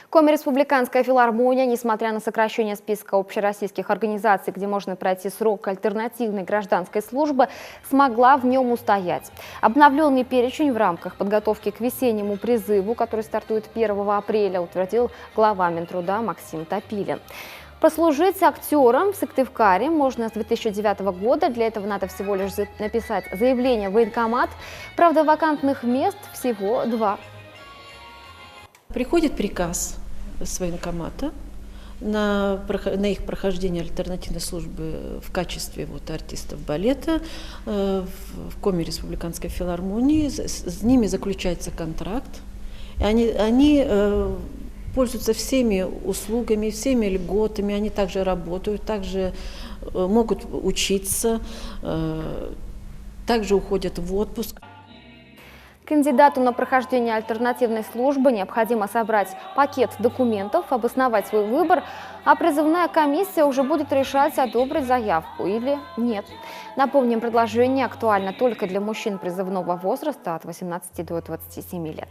Коми-республиканская филармония, несмотря на сокращение списка общероссийских организаций, где можно пройти срок альтернативной гражданской службы, смогла в нем устоять. Обновленный перечень в рамках подготовки к весеннему призыву, который стартует 1 апреля, утвердил глава Минтруда Максим Топилин. Послужить актером в Сыктывкаре можно с 2009 года. Для этого надо всего лишь написать заявление в военкомат. Правда, вакантных мест всего 2. Приходит приказ с военкомата на их прохождение альтернативной службы в качестве артистов балета в Коми республиканской филармонии. С ними заключается контракт. И они пользуются всеми услугами, всеми льготами, они также работают, также могут учиться, также уходят в отпуск. Кандидату на прохождение альтернативной службы необходимо собрать пакет документов, обосновать свой выбор, а призывная комиссия уже будет решать, одобрить заявку или нет. Напомним, предложение актуально только для мужчин призывного возраста от 18 до 27 лет.